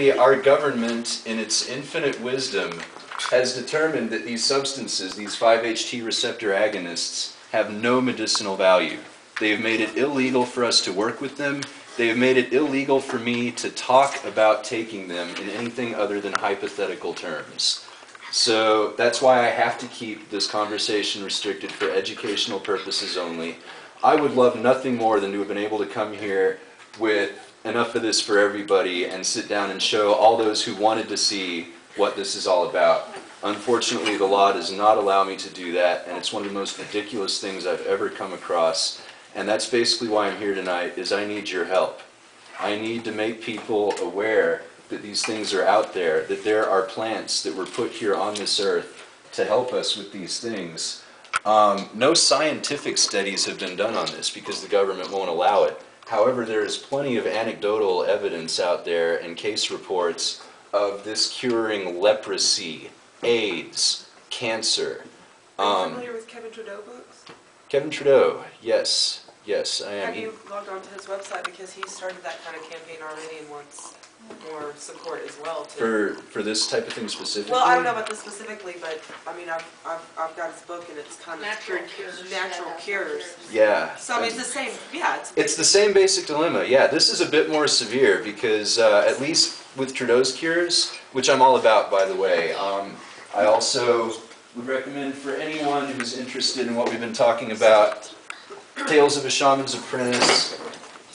Unfortunately, our government, in its infinite wisdom, has determined that these substances, these 5-HT receptor agonists, have no medicinal value. They have made it illegal for us to work with them. They have made it illegal for me to talk about taking them in anything other than hypothetical terms. So that's why I have to keep this conversation restricted for educational purposes only. I would love nothing more than to have been able to come here with enough of this for everybody and sit down and show all those who wanted to see what this is all about. Unfortunately, the law does not allow me to do that, and it's one of the most ridiculous things I've ever come across. And that's basically why I'm here tonight, is I need your help. I need to make people aware that these things are out there, that there are plants that were put here on this earth to help us with these things. No scientific studies have been done on this because the government won't allow it. However, there is plenty of anecdotal evidence out there and case reports of this curing leprosy, AIDS, cancer. Are you familiar with Kevin Trudeau books? Kevin Trudeau, yes, yes, I am. Have you logged on to his website, because he started that kind of campaign already and wants more support as well too. For this type of thing specifically? Well, I don't know about this specifically, but I mean, I've got his book, and it's kind of natural cures. Yeah. So I mean, it's the same. Yeah, it's the same basic dilemma. Yeah, this is a bit more severe because at least with Trudeau's cures, which I'm all about, by the way. I also would recommend for anyone who's interested in what we've been talking about, Tales of a Shaman's Apprentice,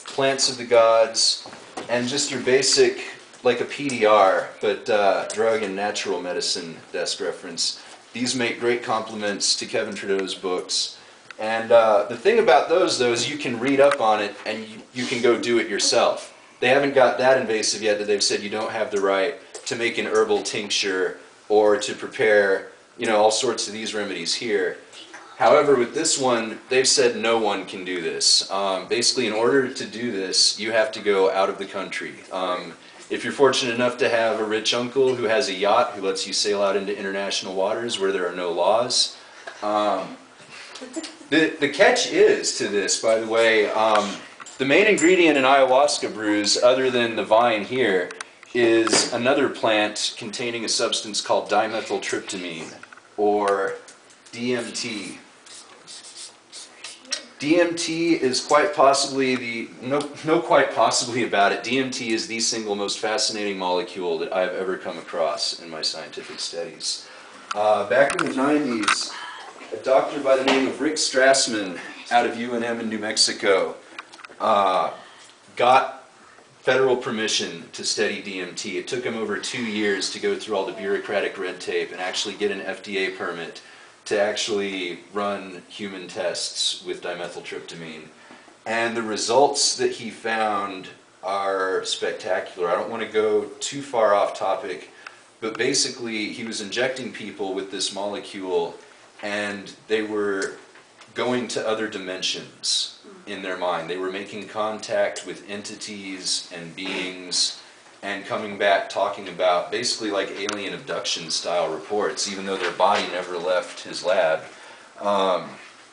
Plants of the Gods, and just your basic, like a PDR, but drug and natural medicine desk reference. These make great complements to Kevin Trudeau's books. And the thing about those, though, is you can read up on it and you can go do it yourself. They haven't got that invasive yet that they've said you don't have the right to make an herbal tincture or to prepare, you know, all sorts of these remedies here. However, with this one, they've said no one can do this. Basically, in order to do this, you have to go out of the country. If you're fortunate enough to have a rich uncle who has a yacht who lets you sail out into international waters where there are no laws. The catch is to this, by the way, the main ingredient in ayahuasca brews, other than the vine here, is another plant containing a substance called dimethyltryptamine, or DMT. DMT is quite possibly quite possibly about it. DMT is the single most fascinating molecule that I've ever come across in my scientific studies. Back in the 90s, a doctor by the name of Rick Strassman out of UNM in New Mexico got federal permission to study DMT. It took him over 2 years to go through all the bureaucratic red tape and actually get an FDA permit to actually run human tests with dimethyltryptamine. And the results that he found are spectacular. I don't want to go too far off topic, but basically he was injecting people with this molecule and they were going to other dimensions in their mind. They were making contact with entities and beings and coming back talking about basically like alien abduction style reports, even though their body never left his lab.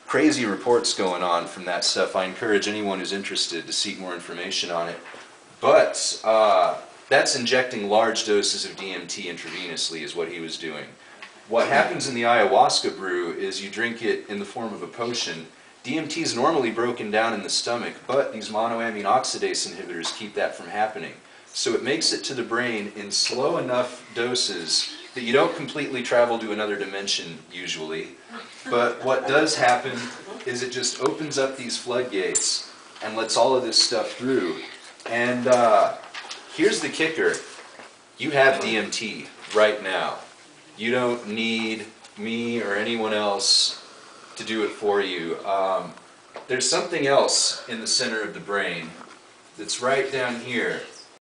Crazy reports going on from that stuff. I encourage anyone who's interested to seek more information on it. But that's injecting large doses of DMT intravenously is what he was doing. What happens in the ayahuasca brew is you drink it in the form of a potion. DMT is normally broken down in the stomach, but these monoamine oxidase inhibitors keep that from happening. So it makes it to the brain in slow enough doses that you don't completely travel to another dimension usually. But what does happen is it just opens up these floodgates and lets all of this stuff through. And here's the kicker. You have DMT right now. You don't need me or anyone else to do it for you. There's something else in the center of the brain that's right down here